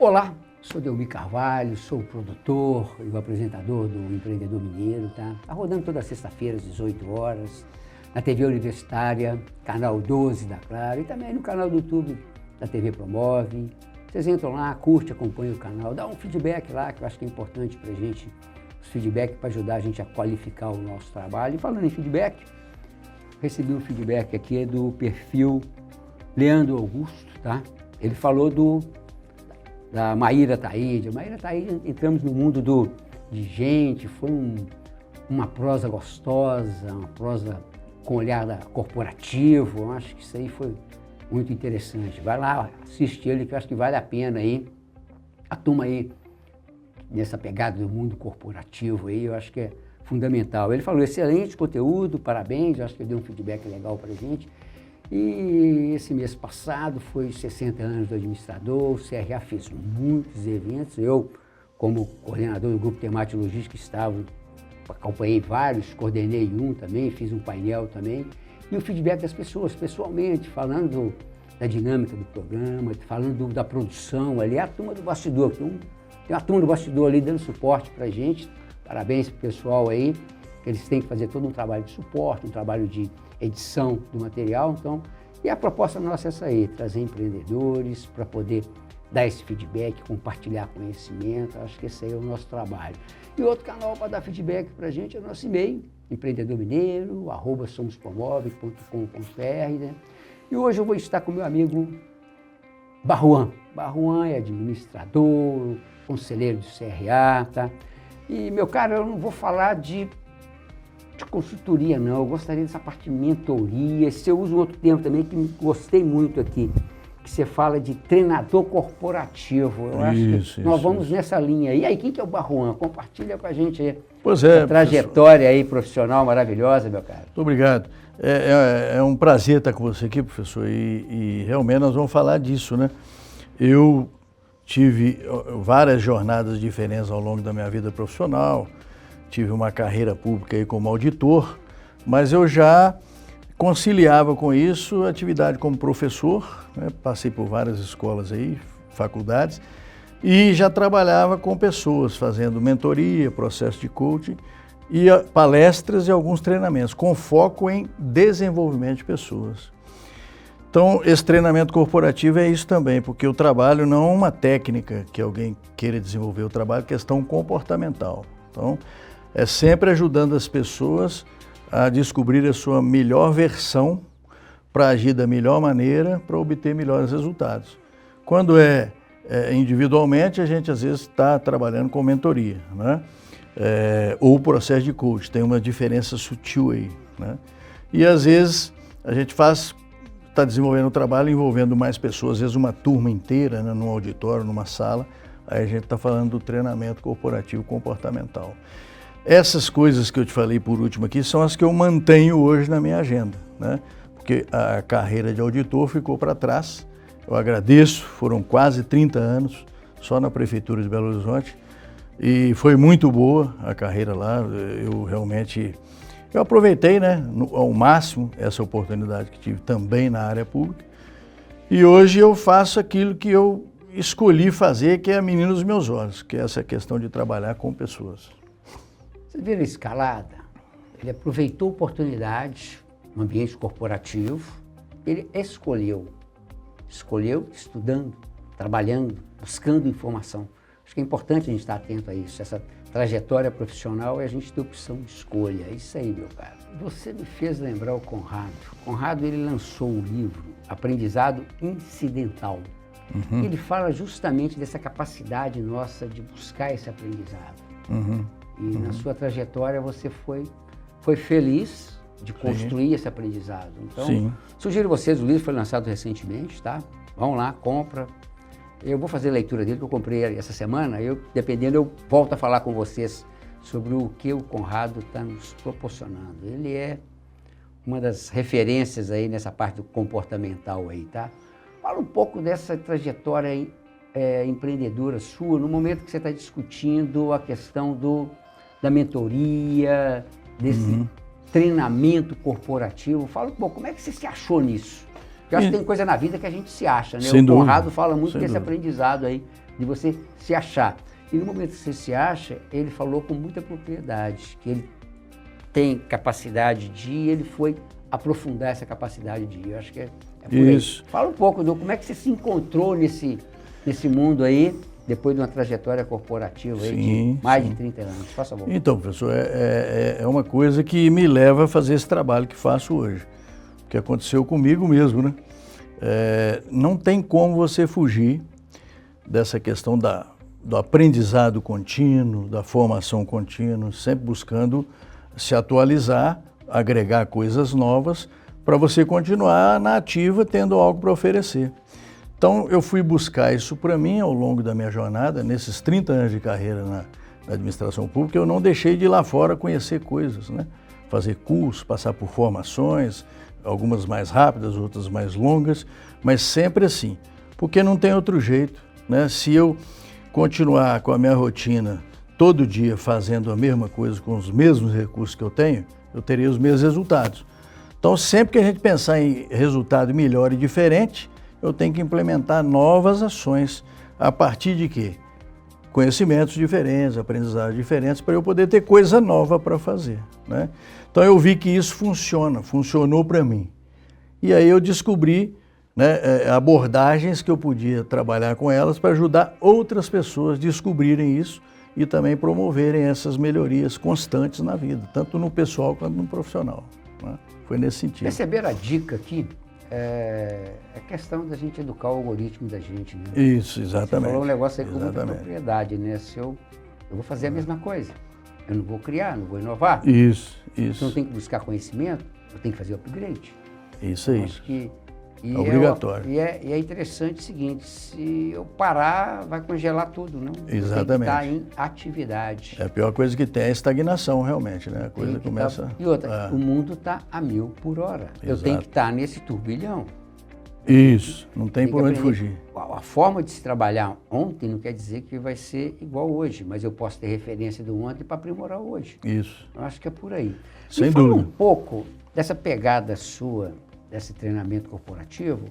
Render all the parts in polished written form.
Olá, sou Delmir Carvalho, sou o produtor e o apresentador do Empreendedor Mineiro, tá? Tá rodando toda sexta-feira às 18 horas, na TV Universitária, canal 12 da Claro e também no canal do YouTube da TV Promove. Vocês entram lá, curte, acompanha o canal, dá um feedback lá, que eu acho que é importante pra gente, os feedback para ajudar a gente a qualificar o nosso trabalho. E falando em feedback, recebi um feedback aqui do perfil Leandro Augusto, tá? Ele falou da Maíra Taíde. Maíra Taíde, entramos no mundo de gente, foi uma prosa gostosa, uma prosa com olhar corporativo. Eu acho que isso aí foi muito interessante. Vai lá, assiste ele, que eu acho que vale a pena aí. A turma aí, nessa pegada do mundo corporativo aí, eu acho que é fundamental. Ele falou, excelente conteúdo, parabéns, eu acho que ele deu um feedback legal pra gente. E esse mês passado foi 60 anos do administrador, o CRA fez muitos eventos. Eu, como coordenador do grupo temático logística, acompanhei vários, coordenei um também, fiz um painel também. E o feedback das pessoas, pessoalmente, falando da dinâmica do programa, falando da produção ali, a turma do bastidor, tem uma turma do bastidor ali dando suporte pra gente. Parabéns pro pessoal aí, que eles têm que fazer todo um trabalho de suporte, um trabalho de edição do material. Então, e a proposta nossa é essa aí, trazer empreendedores para poder dar esse feedback, compartilhar conhecimento. Acho que esse aí é o nosso trabalho. E outro canal para dar feedback para a gente é o nosso e-mail, empreendedormineiro@somospromove.com.br, né? E hoje eu vou estar com meu amigo Barruan. Barruan é administrador, conselheiro do CRA, tá? E, meu cara, eu não vou falar de consultoria, não. Eu gostaria dessa parte de mentoria. Se eu uso um outro termo também que gostei muito aqui, que você fala de treinador corporativo. Eu acho que nós vamos nessa linha. E aí, quem que é o Barruan? Compartilha com a gente aí. Pois é, essa trajetória aí profissional maravilhosa, meu cara. Muito obrigado. É um prazer estar com você aqui, professor, e realmente nós vamos falar disso, né? Eu tive várias jornadas diferentes ao longo da minha vida profissional, tive uma carreira pública aí como auditor, mas eu já conciliava com isso a atividade como professor, né? Passei por várias escolas aí, faculdades, e já trabalhava com pessoas, fazendo mentoria, processo de coaching, e palestras e alguns treinamentos, com foco em desenvolvimento de pessoas. Então, esse treinamento corporativo é isso também, porque o trabalho não é uma técnica que alguém queira desenvolver, o trabalho é questão comportamental. Então, é sempre ajudando as pessoas a descobrir a sua melhor versão para agir da melhor maneira, para obter melhores resultados. Quando individualmente, a gente às vezes está trabalhando com mentoria, né? Ou processo de coach, tem uma diferença sutil aí, né? E às vezes a gente está desenvolvendo o trabalho envolvendo mais pessoas, às vezes uma turma inteira, né, num auditório, numa sala, aí a gente está falando do treinamento corporativo comportamental. Essas coisas que eu te falei por último aqui são as que eu mantenho hoje na minha agenda, né? Porque a carreira de auditor ficou para trás. Eu agradeço, foram quase 30 anos só na Prefeitura de Belo Horizonte e foi muito boa a carreira lá. Eu aproveitei, né, ao máximo essa oportunidade que tive também na área pública e hoje eu faço aquilo que eu escolhi fazer, que é a menina dos meus olhos, que é essa questão de trabalhar com pessoas. Você vê a escalada, ele aproveitou oportunidades no ambiente corporativo, ele escolheu estudando, trabalhando, buscando informação. Acho que é importante a gente estar atento a isso, essa trajetória profissional é a gente ter opção de escolha, é isso aí, meu cara. Você me fez lembrar o Conrado. Conrado, ele lançou um livro, Aprendizado Incidental. Uhum. Ele fala justamente dessa capacidade nossa de buscar esse aprendizado. Uhum. E na sua trajetória você foi feliz de construir esse aprendizado. Então, sugiro vocês, o livro foi lançado recentemente, tá? Vão lá, compra. Eu vou fazer a leitura dele, que eu comprei essa semana. Dependendo, eu volto a falar com vocês sobre o que o Conrado está nos proporcionando. Ele é uma das referências aí nessa parte do comportamental aí, tá? Fala um pouco dessa trajetória empreendedora sua, no momento que você está discutindo a questão da mentoria, desse treinamento corporativo. Fala um pouco, como é que você se achou nisso? Porque eu acho que tem coisa na vida que a gente se acha, né? O Conrado fala muito desse aprendizado aí de você se achar. E no momento que você se acha, ele falou com muita propriedade, que ele tem capacidade de ir, ele foi aprofundar essa capacidade de ir. Eu acho que é por Isso. aí. Fala um pouco, do como é que você se encontrou nesse mundo aí, depois de uma trajetória corporativa aí de mais de 30 anos. Faça favor. Então, professor, é uma coisa que me leva a fazer esse trabalho que faço hoje, que aconteceu comigo mesmo, né? Não tem como você fugir dessa questão do aprendizado contínuo, da formação contínua, sempre buscando se atualizar, agregar coisas novas, para você continuar na ativa, tendo algo para oferecer. Então, eu fui buscar isso para mim ao longo da minha jornada, nesses 30 anos de carreira na administração pública, eu não deixei de ir lá fora conhecer coisas, né? Fazer cursos, passar por formações, algumas mais rápidas, outras mais longas, mas sempre assim, porque não tem outro jeito, né? Se eu continuar com a minha rotina todo dia fazendo a mesma coisa com os mesmos recursos que eu tenho, eu teria os mesmos resultados. Então, sempre que a gente pensar em resultado melhor e diferente, eu tenho que implementar novas ações a partir de quê? Conhecimentos diferentes, aprendizados diferentes, para eu poder ter coisa nova para fazer, né? Então eu vi que isso funcionou para mim. E aí eu descobri, né, abordagens que eu podia trabalhar com elas para ajudar outras pessoas a descobrirem isso e também promoverem essas melhorias constantes na vida, tanto no pessoal quanto no profissional, né? Foi nesse sentido. Perceberam a dica aqui? É questão da gente educar o algoritmo da gente, né? Isso, exatamente. Você falou um negócio aí com muita propriedade, né? Se eu vou fazer a mesma coisa, eu não vou criar, não vou inovar. Isso. Então eu tenho que buscar conhecimento, eu tenho que fazer o upgrade. Isso aí. Acho que é obrigatório. E é interessante o seguinte, se eu parar, vai congelar tudo, não? Exatamente. Tem que estar em atividade. A pior coisa que tem é a estagnação, realmente, né? A coisa começa... E outra, o mundo está a 1000 por hora. Exato. Eu tenho que estar nesse turbilhão. Isso, não tem por onde fugir. A forma de se trabalhar ontem não quer dizer que vai ser igual hoje, mas eu posso ter referência do ontem para aprimorar hoje. Isso. Eu acho que é por aí. Sem dúvida. Fala um pouco dessa pegada sua, desse treinamento corporativo,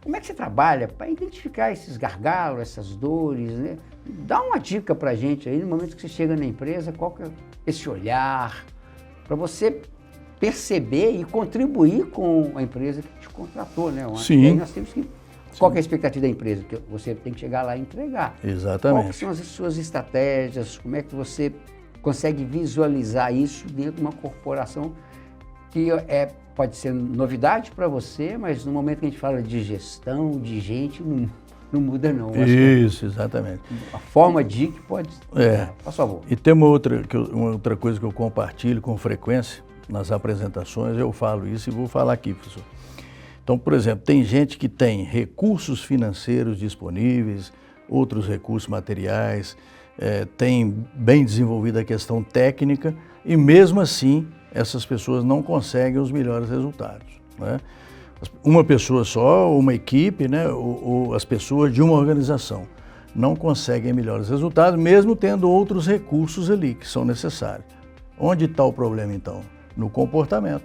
como é que você trabalha para identificar esses gargalos, essas dores, né? Dá uma dica para a gente aí, no momento que você chega na empresa, qual que é esse olhar, para você perceber e contribuir com a empresa que te contratou, né? Sim. E aí nós temos que... Qual que é a expectativa da empresa? Que você tem que chegar lá e entregar. Exatamente. Quais são as suas estratégias? Como é que você consegue visualizar isso dentro de uma corporação que pode ser novidade para você, mas no momento que a gente fala de gestão, de gente, não muda não. Isso, exatamente. A forma de que pode... Por favor. E tem uma outra coisa que eu compartilho com frequência nas apresentações, eu falo isso e vou falar aqui, professor. Então, por exemplo, tem gente que tem recursos financeiros disponíveis, outros recursos materiais, tem bem desenvolvida a questão técnica e mesmo assim essas pessoas não conseguem os melhores resultados, né? Uma pessoa só, uma equipe, né, ou as pessoas de uma organização não conseguem melhores resultados, mesmo tendo outros recursos ali que são necessários. Onde está o problema então? No comportamento,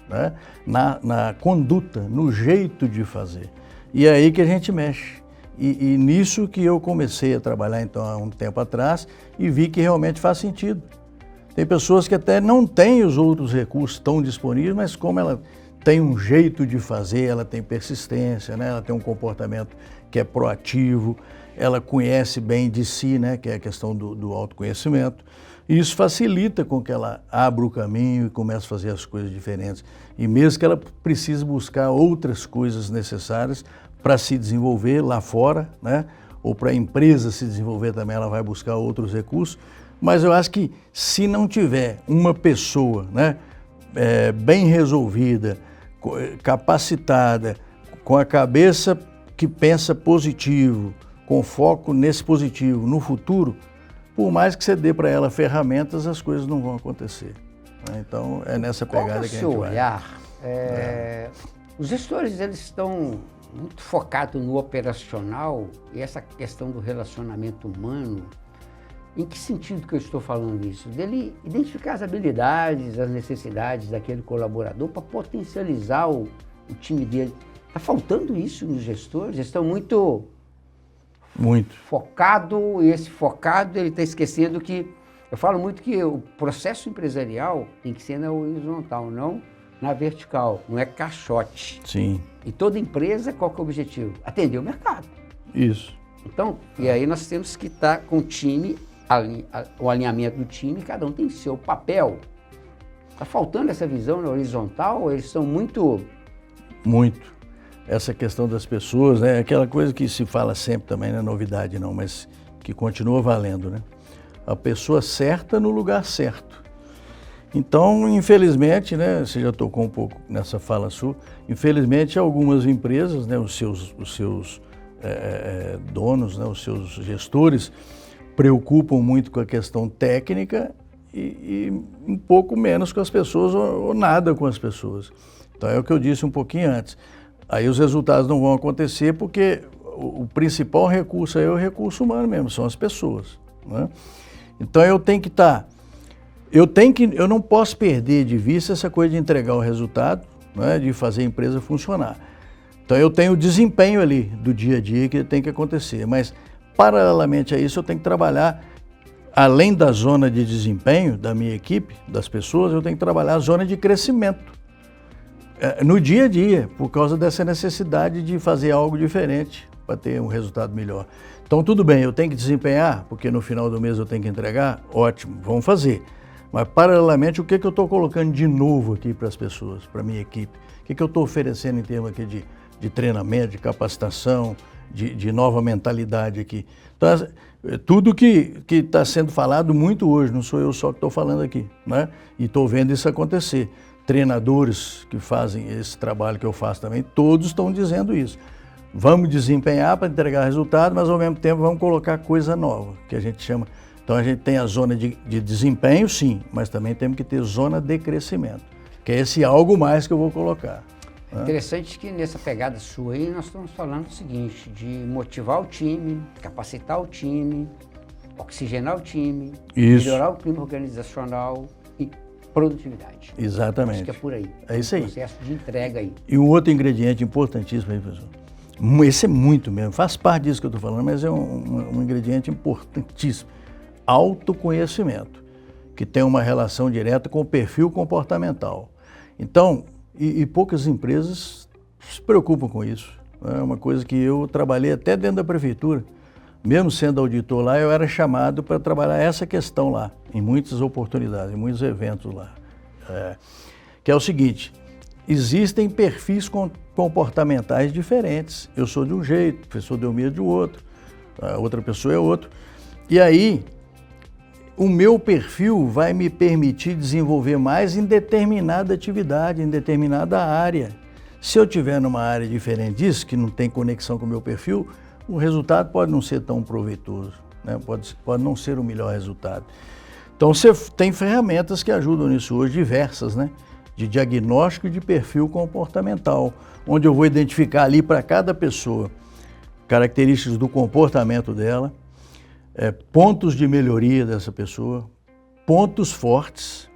né? Na conduta, no jeito de fazer. E é aí que a gente mexe. E nisso que eu comecei a trabalhar então há um tempo atrás e vi que realmente faz sentido. Tem pessoas que até não têm os outros recursos tão disponíveis, mas como ela tem um jeito de fazer, ela tem persistência, né? Ela tem um comportamento que é proativo, ela conhece bem de si, né? Que é a questão do autoconhecimento. E isso facilita com que ela abra o caminho e comece a fazer as coisas diferentes. E mesmo que ela precise buscar outras coisas necessárias para se desenvolver lá fora, né? Ou para a empresa se desenvolver também, ela vai buscar outros recursos. Mas eu acho que se não tiver uma pessoa, né, bem resolvida, capacitada, com a cabeça que pensa positivo, com foco nesse positivo, no futuro, por mais que você dê para ela ferramentas, as coisas não vão acontecer, né? Então, é nessa pegada que a gente vai. Qual é o seu olhar? Os gestores, eles estão muito focados no operacional e essa questão do relacionamento humano. Em que sentido que eu estou falando isso? Dele identificar as habilidades, as necessidades daquele colaborador para potencializar o time dele. Está faltando isso nos gestores? Eles estão muito Muito. Focado, e esse focado ele está esquecendo que, eu falo muito que o processo empresarial tem que ser na horizontal, não na vertical, não é caixote. Sim. E toda empresa, qual que é o objetivo? Atender o mercado. Isso. Então, e aí nós temos que estar com o time, o alinhamento do time, cada um tem seu papel. Está faltando essa visão na horizontal, eles são muito... Muito. Essa questão das pessoas, né? Aquela coisa que se fala sempre também, não é novidade não, mas que continua valendo, né? A pessoa certa no lugar certo. Então, infelizmente, né, você já tocou um pouco nessa fala sua, infelizmente algumas empresas, né, os seus donos, né, os seus gestores, preocupam muito com a questão técnica e um pouco menos com as pessoas ou nada com as pessoas. Então é o que eu disse um pouquinho antes. Aí os resultados não vão acontecer porque o principal recurso aí é o recurso humano mesmo, são as pessoas, né? Então eu tenho que estar... Eu não posso perder de vista essa coisa de entregar o resultado, né, de fazer a empresa funcionar. Então eu tenho o desempenho ali do dia a dia que tem que acontecer, mas paralelamente a isso eu tenho que trabalhar, além da zona de desempenho da minha equipe, das pessoas, eu tenho que trabalhar a zona de crescimento no dia a dia, por causa dessa necessidade de fazer algo diferente para ter um resultado melhor. Então tudo bem, eu tenho que desempenhar, porque no final do mês eu tenho que entregar, ótimo, vamos fazer. Mas, paralelamente, o que eu estou colocando de novo aqui para as pessoas, para a minha equipe? O que eu estou oferecendo em termos aqui de treinamento, de capacitação, de nova mentalidade aqui? Então, tudo que está sendo falado muito hoje, não sou eu só que estou falando aqui, né? E estou vendo isso acontecer. Treinadores que fazem esse trabalho que eu faço também, todos estão dizendo isso. Vamos desempenhar para entregar resultado, mas ao mesmo tempo vamos colocar coisa nova, que a gente chama... Então a gente tem a zona de desempenho, sim, mas também temos que ter zona de crescimento, que é esse algo mais que eu vou colocar. Né? Interessante que nessa pegada sua aí nós estamos falando o seguinte, de motivar o time, capacitar o time, oxigenar o time, melhorar o clima organizacional e produtividade. Exatamente. Acho que é por aí. É isso aí. Processo de entrega aí. E um outro ingrediente importantíssimo aí, professor. Esse é muito mesmo, faz parte disso que eu estou falando, mas é um ingrediente importantíssimo. Autoconhecimento, que tem uma relação direta com o perfil comportamental. Então, e poucas empresas se preocupam com isso. É uma coisa que eu trabalhei até dentro da prefeitura. Mesmo sendo auditor lá, eu era chamado para trabalhar essa questão lá, em muitas oportunidades, em muitos eventos lá. Que é o seguinte, existem perfis comportamentais diferentes. Eu sou de um jeito, o professor Delmiro de outro, a outra pessoa é outro. E aí, o meu perfil vai me permitir desenvolver mais em determinada atividade, em determinada área. Se eu tiver numa área diferente disso, que não tem conexão com o meu perfil, o resultado pode não ser tão proveitoso, né? Pode não ser o melhor resultado. Então, você tem ferramentas que ajudam nisso hoje, diversas, né? De diagnóstico de perfil comportamental, onde eu vou identificar ali para cada pessoa características do comportamento dela, pontos de melhoria dessa pessoa, pontos fortes,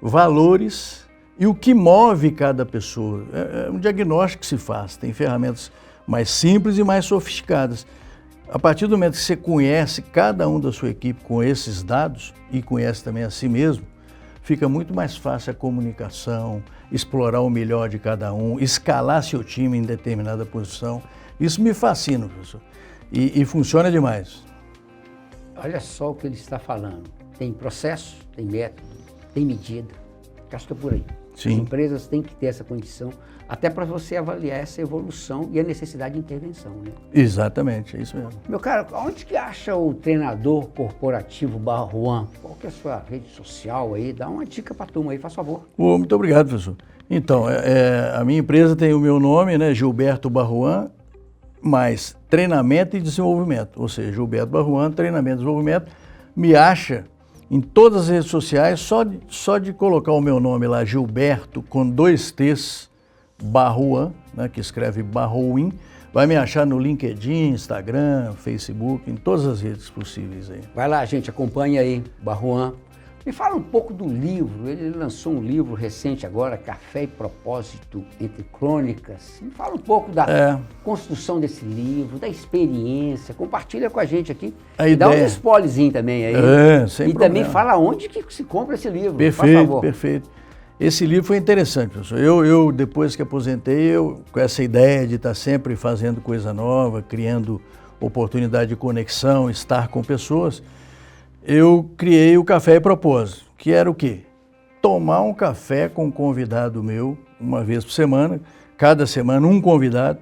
valores e o que move cada pessoa. É um diagnóstico que se faz, tem ferramentas mais simples e mais sofisticadas. A partir do momento que você conhece cada um da sua equipe com esses dados e conhece também a si mesmo, fica muito mais fácil a comunicação, explorar o melhor de cada um, escalar seu time em determinada posição. Isso me fascina, professor, e funciona demais. Olha só o que ele está falando. Tem processo, tem método, tem medida. Acho que é por aí. Sim. As empresas têm que ter essa condição, até para você avaliar essa evolução e a necessidade de intervenção, né? Exatamente, é isso mesmo. Meu caro, onde que acha o treinador corporativo Barruan? Qual que é a sua rede social aí? Dá uma dica para a turma aí, faz favor. Muito obrigado, professor. Então, a minha empresa tem o meu nome, né, Gilberto Barruan, mais treinamento e desenvolvimento, ou seja, Gilberto Barruan, treinamento e desenvolvimento, me acha em todas as redes sociais, só de colocar o meu nome lá, Gilberto, com 2 T's, Barruan, né, que escreve Barruin, vai me achar no LinkedIn, Instagram, Facebook, em todas as redes possíveis aí. Vai lá, gente, acompanha aí, Barruan, Me fala um pouco do livro. Ele lançou um livro recente agora, Café e Propósito, entre Crônicas. Me fala um pouco da construção desse livro, da experiência. Compartilha com a gente aqui. Dá um spoilerzinho também aí. Sem e problema. Também fala onde que se compra esse livro. Perfeito, por favor. Perfeito. Esse livro foi interessante, professor. Eu depois que aposentei, com essa ideia de estar sempre fazendo coisa nova, criando oportunidade de conexão, estar com pessoas, eu criei o Café e Propósito, que era o quê? Tomar um café com um convidado meu, uma vez por semana, cada semana um convidado,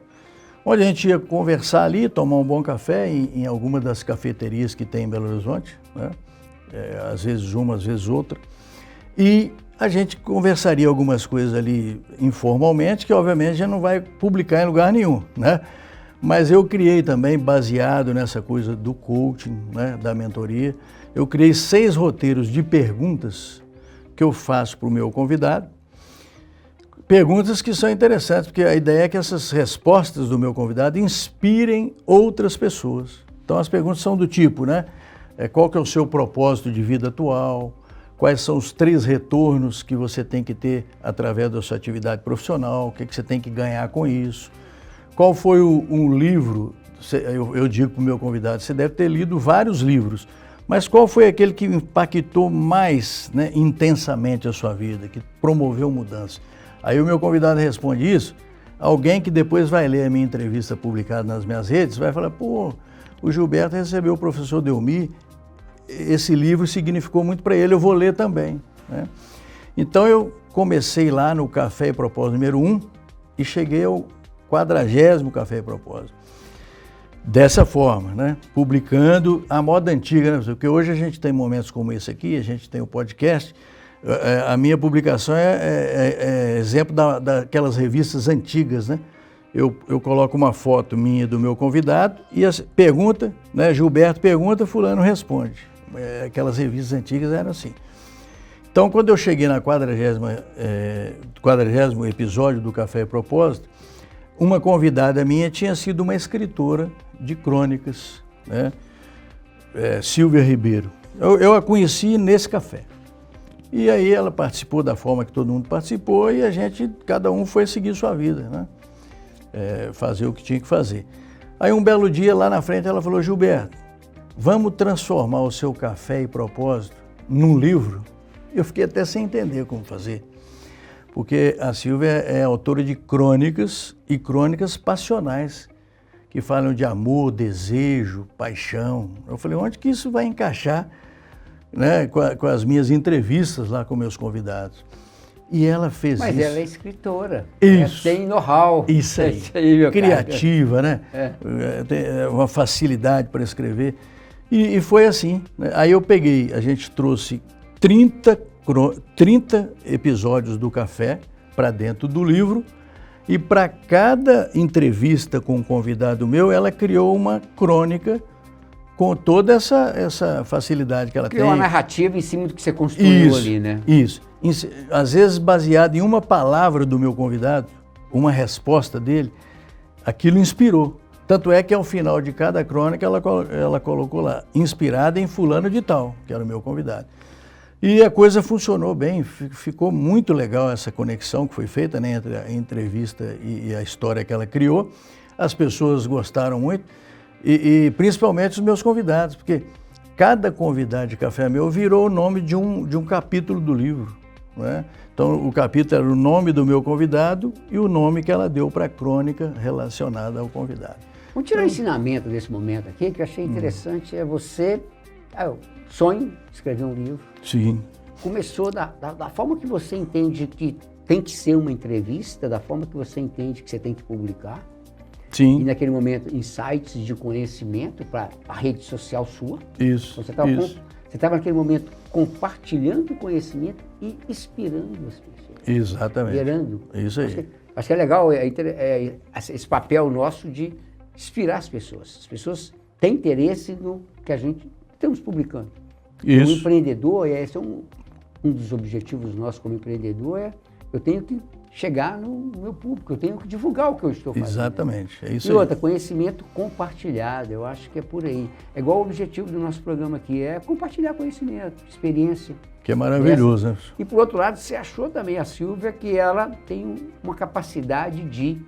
onde a gente ia conversar ali, tomar um bom café em alguma das cafeterias que tem em Belo Horizonte, né? Às vezes uma, às vezes outra, e a gente conversaria algumas coisas ali informalmente, que obviamente a gente não vai publicar em lugar nenhum, né? Mas eu criei também, baseado nessa coisa do coaching, né, da mentoria, eu criei 6 roteiros de perguntas que eu faço para o meu convidado. Perguntas que são interessantes, porque a ideia é que essas respostas do meu convidado inspirem outras pessoas. Então as perguntas são do tipo, né? Qual que é o seu propósito de vida atual? Quais são os 3 retornos que você tem que ter através da sua atividade profissional? O que você tem que ganhar com isso? Qual foi um livro, eu digo para o meu convidado, você deve ter lido vários livros, mas qual foi aquele que impactou mais, né, intensamente a sua vida, que promoveu mudança? Aí o meu convidado responde isso, alguém que depois vai ler a minha entrevista publicada nas minhas redes, vai falar, pô, o Gilberto recebeu o professor Delmy, esse livro significou muito para ele, eu vou ler também, né? Então eu comecei lá no Café e Propósito número 1 e cheguei ao 40º Café e Propósito. Dessa forma, né? Publicando a moda antiga, né? Porque hoje a gente tem momentos como esse aqui, a gente tem o podcast, a minha publicação é exemplo daquelas revistas antigas, né? Eu coloco uma foto minha do meu convidado e pergunta, né? Gilberto pergunta, fulano responde. Aquelas revistas antigas eram assim. Então, quando eu cheguei na 40º episódio do Café e Propósito, uma convidada minha tinha sido uma escritora de crônicas, né? Silvia Ribeiro. Eu a conheci nesse café. E aí ela participou da forma que todo mundo participou e cada um foi seguir sua vida, né? Fazer o que tinha que fazer. Aí um belo dia lá na frente ela falou, Gilberto, vamos transformar o seu Café e Propósito num livro? Eu fiquei até sem entender como fazer. Porque a Silvia é autora de crônicas e crônicas passionais, que falam de amor, desejo, paixão. Eu falei, onde que isso vai encaixar, né, com as minhas entrevistas lá com meus convidados? E ela fez isso. Mas ela é escritora. Isso. Tem know-how. Isso aí. Isso aí, meu criativa, né? Tem uma facilidade para escrever. E foi assim, né? Aí eu peguei, a gente trouxe 30 episódios do Café para dentro do livro e para cada entrevista com um convidado meu, ela criou uma crônica com toda essa facilidade que ela criou tem. Uma narrativa em cima do que você construiu ali, né? Isso. Às vezes baseado em uma palavra do meu convidado, uma resposta dele, aquilo inspirou. Tanto é que ao final de cada crônica ela colocou lá, inspirada em fulano de tal, que era o meu convidado. E a coisa funcionou bem, ficou muito legal essa conexão que foi feita, né, entre a entrevista e a história que ela criou. As pessoas gostaram muito, e principalmente os meus convidados, porque cada convidado de Café meu virou o nome de um capítulo do livro, né? Então o capítulo era o nome do meu convidado e o nome que ela deu para a crônica relacionada ao convidado. Vamos tirar o ensinamento desse momento aqui, que eu achei interessante, é você... sonho de escrever um livro. Sim. Começou da forma que você entende que tem que ser uma entrevista, da forma que você entende que você tem que publicar. Sim. E naquele momento, insights de conhecimento para a rede social sua. Isso. Então, você estava naquele momento compartilhando conhecimento e inspirando as pessoas. Exatamente. Gerando. Isso aí. Acho que é legal esse papel nosso de inspirar as pessoas. As pessoas têm interesse no que a gente estamos publicando. Isso. Como empreendedor, esse é um dos objetivos nossos como empreendedor, eu tenho que chegar no meu público, eu tenho que divulgar o que eu estou fazendo. Exatamente, é isso E aí. outra, conhecimento compartilhado, eu acho que é por aí. É igual o objetivo do nosso programa aqui, é compartilhar conhecimento, experiência. Que é maravilhoso, né? E por outro lado, você achou também a Silvia que ela tem uma capacidade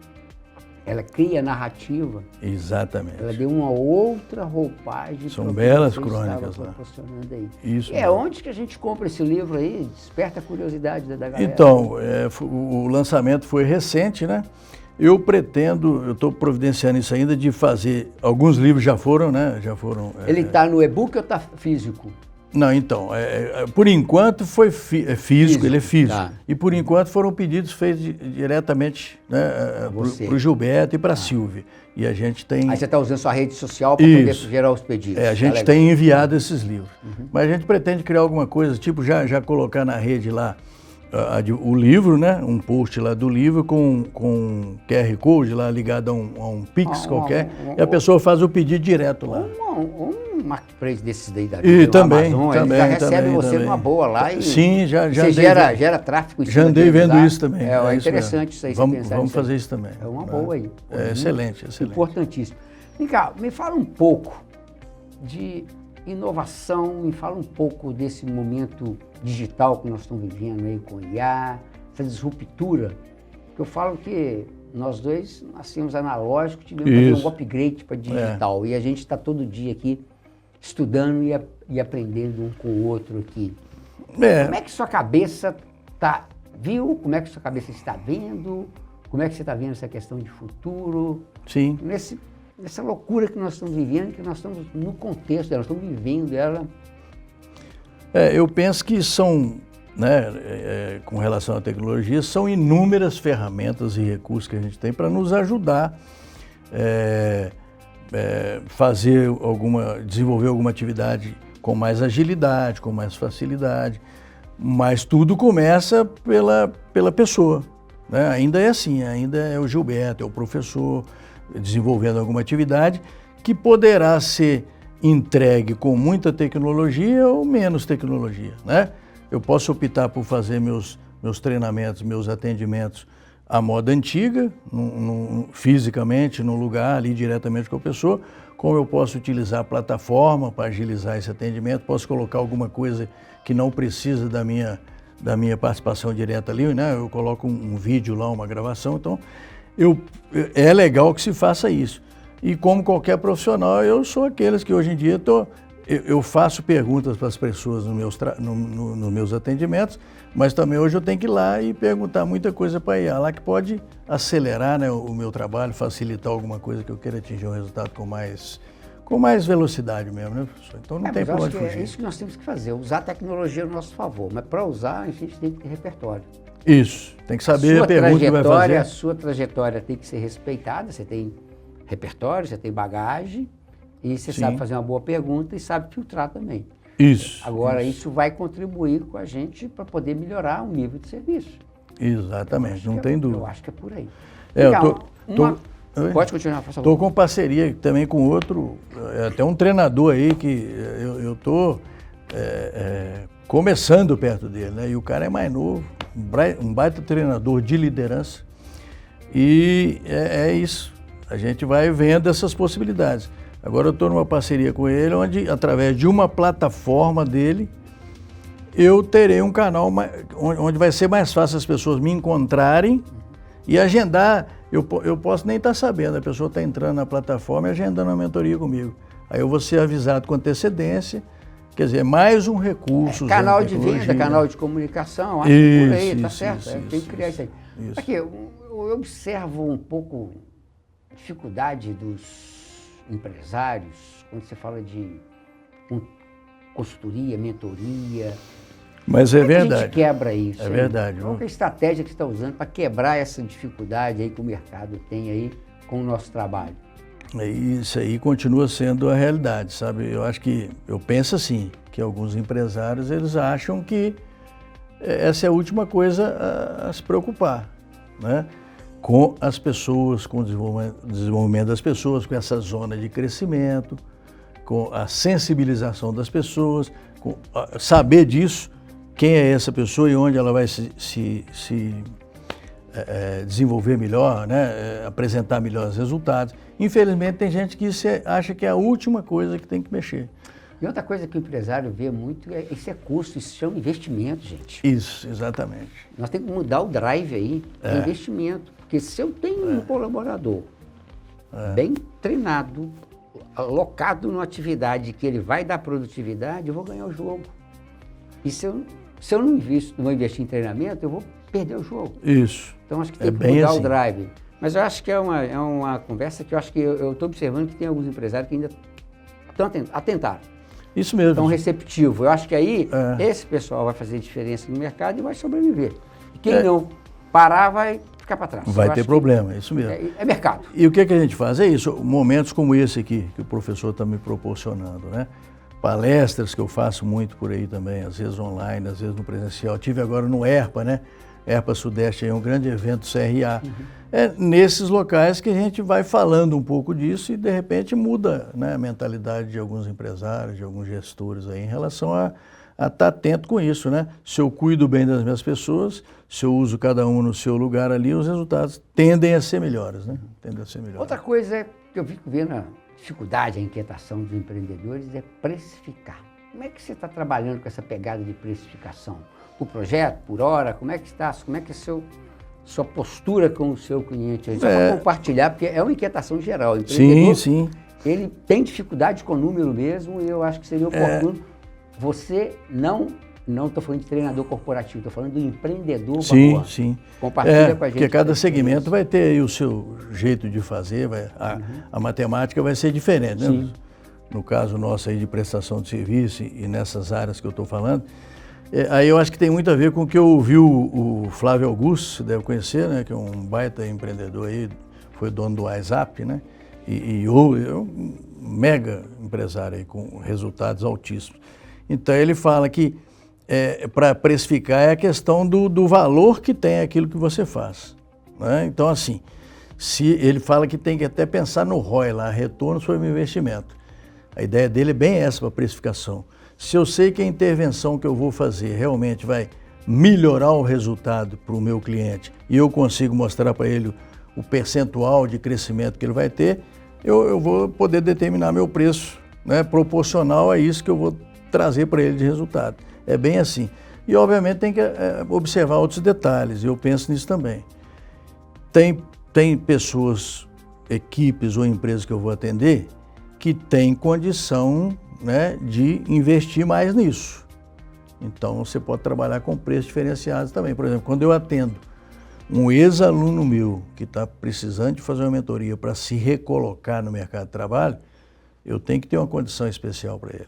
ela cria narrativa. Exatamente. Ela deu uma outra roupagem. São belas crônicas lá. Proporcionando aí. Isso. Onde que a gente compra esse livro aí? Desperta a curiosidade da galera. Então, o lançamento foi recente, né? Eu estou providenciando isso ainda de fazer, alguns livros já foram, né? Ele está no e-book ou está físico? Não, então, por enquanto foi físico, ele é físico. Tá. E por enquanto foram pedidos feitos diretamente, né, para o Gilberto e para a Silvia. E a gente tem... Aí você está usando sua rede social para poder gerar os pedidos. A gente tem enviado esses livros. Mas a gente pretende criar alguma coisa, tipo já colocar na rede lá o livro, né? Um post lá do livro com QR Code lá ligado a um Pix qualquer. E a pessoa faz o pedido direto lá. Um marketplace desses daí da vida, Amazon, ele já recebe você numa boa lá e sim, você gera tráfego. Já andei vendo isso também. É interessante isso aí. Vamos fazer isso também. É uma boa aí. Excelente. Importantíssimo. Vem cá, me fala um pouco de inovação, me fala um pouco desse momento digital que nós estamos vivendo aí com o IA, essa disruptura. Eu falo que nós dois nascemos analógicos, tivemos que fazer um upgrade para digital. E a gente está todo dia aqui estudando e aprendendo um com o outro aqui. Como é que sua cabeça viu? Como é que sua cabeça está vendo? Como é que você está vendo essa questão de futuro? Sim. Nessa loucura que nós estamos vivendo, que nós estamos no contexto dela, nós estamos vivendo ela. Eu penso que são, né, com relação à tecnologia, são inúmeras ferramentas e recursos que a gente tem para nos ajudar desenvolver alguma atividade com mais agilidade, com mais facilidade, mas tudo começa pela pessoa, né? Ainda é assim, ainda é o Gilberto, é o professor desenvolvendo alguma atividade que poderá ser entregue com muita tecnologia ou menos tecnologia, né? Eu posso optar por fazer meus treinamentos, meus atendimentos à moda antiga, fisicamente, no lugar, ali diretamente com a pessoa, como eu posso utilizar a plataforma para agilizar esse atendimento, posso colocar alguma coisa que não precisa da minha participação direta ali, né? Eu coloco um vídeo lá, uma gravação, então é legal que se faça isso. E como qualquer profissional, eu sou aqueles que hoje em dia eu faço perguntas para as pessoas nos meus atendimentos, mas também hoje eu tenho que ir lá e perguntar muita coisa para IA lá que pode acelerar, né, o meu trabalho, facilitar alguma coisa que eu queira atingir um resultado com mais velocidade mesmo, né, professor? Então não tem para onde fugir. É isso que nós temos que fazer, usar a tecnologia a nosso favor, mas para usar a gente tem que ter repertório. Isso, tem que saber a pergunta que vai fazer. A sua trajetória tem que ser respeitada, você tem repertório, você tem bagagem e você sabe fazer uma boa pergunta e sabe filtrar também. Isso. Agora, isso vai contribuir com a gente para poder melhorar o nível de serviço. Exatamente, não tem dúvida. Eu acho que é por aí. Pode continuar, por favor. Estou com parceria também com outro, até um treinador aí que eu estou começando perto dele, né? E o cara é mais novo, um baita treinador de liderança. E é isso, a gente vai vendo essas possibilidades. Agora eu estou numa parceria com ele, onde através de uma plataforma dele, eu terei um canal onde vai ser mais fácil as pessoas me encontrarem e agendar. Eu posso nem estar sabendo, a pessoa está entrando na plataforma e agendando uma mentoria comigo. Aí eu vou ser avisado com antecedência, quer dizer, mais um recurso. Canal de venda, canal de comunicação, acho que por aí, tá certo? Tem que criar isso aí. Isso. Aqui, eu observo um pouco a dificuldade dos empresários, quando você fala de consultoria, mentoria. Mas é verdade. A gente quebra isso. É verdade. Qual é a estratégia que você está usando para quebrar essa dificuldade aí que o mercado tem aí com o nosso trabalho? Isso aí continua sendo a realidade, sabe? Eu penso assim, que alguns empresários, eles acham que essa é a última coisa a se preocupar, né? Com as pessoas, com o desenvolvimento das pessoas, com essa zona de crescimento, com a sensibilização das pessoas, com saber disso, quem é essa pessoa e onde ela vai se desenvolver melhor, né, apresentar melhores resultados. Infelizmente, tem gente que acha que é a última coisa que tem que mexer. E outra coisa que o empresário vê muito, isso é custo, isso chama investimento, gente. Isso, exatamente. Nós temos que mudar o drive aí, investimento. Porque se eu tenho um colaborador bem treinado, alocado numa atividade que ele vai dar produtividade, eu vou ganhar o jogo. E se eu não investir em treinamento, eu vou perder o jogo. Isso. Então acho que tem que mudar o drive. Mas eu acho que é uma conversa que eu acho que eu estou observando que tem alguns empresários que ainda estão atentaram. Isso mesmo. Estão receptivos. Eu acho que aí esse pessoal vai fazer diferença no mercado e vai sobreviver. E quem não parar vai ficar para trás. Vai ter problema, é isso mesmo. É mercado. E o que a gente faz? É isso, momentos como esse aqui, que o professor está me proporcionando, né? Palestras que eu faço muito por aí também, às vezes online, às vezes no presencial. Tive agora no ERPA, né? ERPA Sudeste é um grande evento CRA. É nesses locais que a gente vai falando um pouco disso e de repente muda, né, a mentalidade de alguns empresários, de alguns gestores aí em relação a estar atento com isso, né? Se eu cuido bem das minhas pessoas, se eu uso cada um no seu lugar ali, os resultados tendem a ser melhores, né? Tendem a ser melhores. Outra coisa que eu fico vendo a dificuldade, a inquietação dos empreendedores é precificar. Como é que você está trabalhando com essa pegada de precificação? Por projeto, por hora? Como é que está? Como é que é sua postura com o seu cliente? Só para compartilhar, porque é uma inquietação geral. O empreendedor, sim. Ele tem dificuldade com o número mesmo e eu acho que seria oportuno. Você não estou falando de treinador corporativo, estou falando do empreendedor. Sim. Compartilha com a gente. Porque cada segmento vai ter aí o seu jeito de fazer, a matemática vai ser diferente, né? No caso nosso aí de prestação de serviço e nessas áreas que eu estou falando. Aí eu acho que tem muito a ver com o que eu ouvi o Flávio Augusto, você deve conhecer, né? Que é um baita empreendedor aí, foi dono do WhatsApp, né? E um mega empresário aí com resultados altíssimos. Então ele fala que para precificar é a questão do valor que tem aquilo que você faz, né? Então assim, se ele fala que tem que até pensar no ROI lá, retorno sobre o investimento. A ideia dele é bem essa para a precificação. Se eu sei que a intervenção que eu vou fazer realmente vai melhorar o resultado para o meu cliente e eu consigo mostrar para ele o percentual de crescimento que ele vai ter, eu vou poder determinar meu preço, né, proporcional a isso que eu vou trazer para ele de resultado. É bem assim. E, obviamente, tem que observar outros detalhes, e eu penso nisso também. Tem pessoas, equipes ou empresas que eu vou atender que têm condição, né, de investir mais nisso. Então, você pode trabalhar com preços diferenciados também. Por exemplo, quando eu atendo um ex-aluno meu que está precisando de fazer uma mentoria para se recolocar no mercado de trabalho, eu tenho que ter uma condição especial para ele.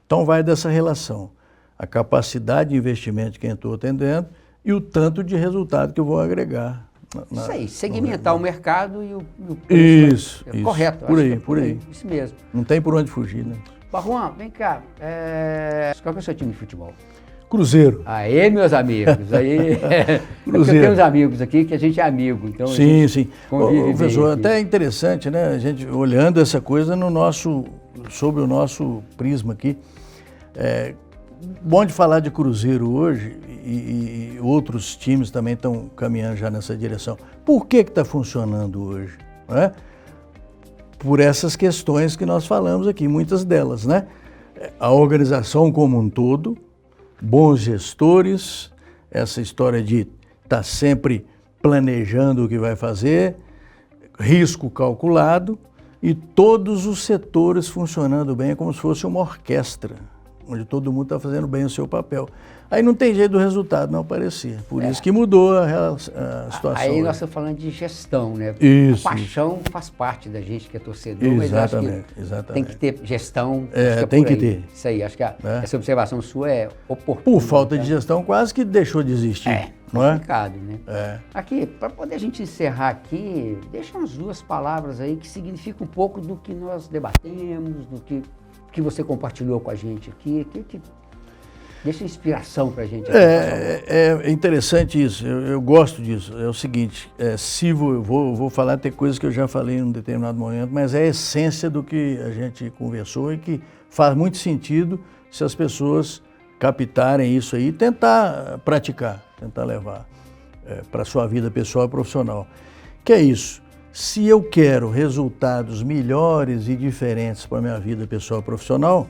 Então, vai dessa relação, a capacidade de investimento de quem eu estou atendendo e o tanto de resultado que eu vou agregar. Isso aí, segmentar o mercado e o preço. Isso. Correto. Por aí. Isso mesmo. Não tem por onde fugir, né? Juan, vem cá. Qual que é o seu time de futebol? Cruzeiro. Aê, meus amigos. Aí, Cruzeiro. Temos amigos aqui que a gente é amigo. Então sim. Professor, até é interessante, né? A gente olhando essa coisa sobre o nosso prisma aqui. Bom de falar de Cruzeiro hoje e outros times também estão caminhando já nessa direção. Por que está funcionando hoje? Não é? Por essas questões que nós falamos aqui, muitas delas, né? A organização como um todo, bons gestores, essa história de estar sempre planejando o que vai fazer, risco calculado e todos os setores funcionando bem, é como se fosse uma orquestra, onde todo mundo está fazendo bem o seu papel. Aí não tem jeito do resultado não aparecer. Por isso que mudou a situação. Aí nós estamos falando de gestão, né? Isso. A paixão faz parte da gente que é torcedor, mas acho que tem que ter gestão. Tem que ter. Isso aí, acho que essa observação sua é oportuna. Por falta de gestão, quase que deixou de existir. Não é? Complicado, né? Aqui, para poder a gente encerrar aqui, deixa umas duas palavras aí que significam um pouco do que nós debatemos, do que você compartilhou com a gente aqui, que deixa inspiração para a gente. É interessante isso, eu gosto disso. É o seguinte, vou falar, tem coisas que eu já falei em um determinado momento, mas é a essência do que a gente conversou e que faz muito sentido se as pessoas captarem isso aí e tentar praticar, tentar levar. para a sua vida pessoal e profissional. Que é isso, se eu quero resultados melhores e diferentes para a minha vida pessoal e profissional,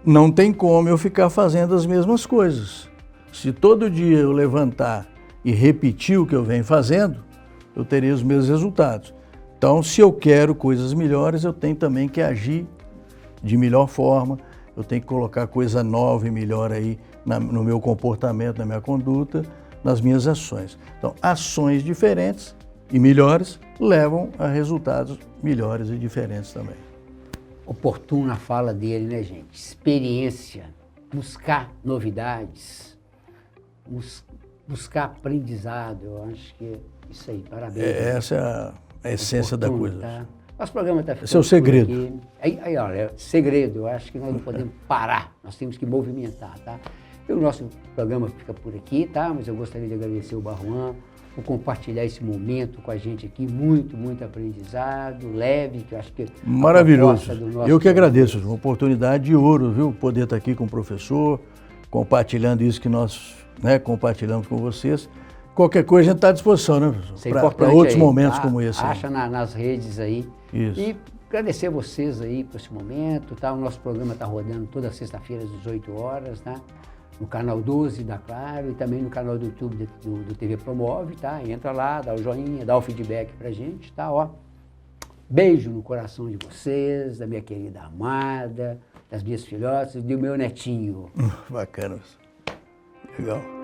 não tem como eu ficar fazendo as mesmas coisas. Se todo dia eu levantar e repetir o que eu venho fazendo, eu teria os mesmos resultados. Então, se eu quero coisas melhores, eu tenho também que agir de melhor forma, eu tenho que colocar coisa nova e melhor aí no meu comportamento, na minha conduta, nas minhas ações. Então, ações diferentes e melhores levam a resultados melhores e diferentes também. Oportuna a fala dele, né, gente? Experiência, buscar novidades, buscar aprendizado, eu acho que é isso aí, parabéns. Essa é a essência da coisa. Tá? Nosso programa está ficando. Esse é o segredo. Aí, olha, segredo, eu acho que nós não podemos parar, nós temos que movimentar, tá? E o nosso programa fica por aqui, tá? Mas eu gostaria de agradecer o Barruan por compartilhar esse momento com a gente aqui, muito aprendizado, leve, que eu acho que... Maravilhoso. Eu que agradeço, uma oportunidade de ouro, viu? Poder estar aqui com o professor, compartilhando isso que nós compartilhamos com vocês. Qualquer coisa a gente está à disposição, né, professor? Para outros momentos como esse. Acha nas redes aí. Isso. E agradecer a vocês aí por esse momento, tá? O nosso programa está rodando toda sexta-feira às 18 horas, tá? No canal 12 da Claro e também no canal do YouTube do TV Promove, tá? Entra lá, dá o joinha, dá o feedback pra gente, tá? Ó, beijo no coração de vocês, da minha querida amada, das minhas filhotas e do meu netinho. Bacana. Legal.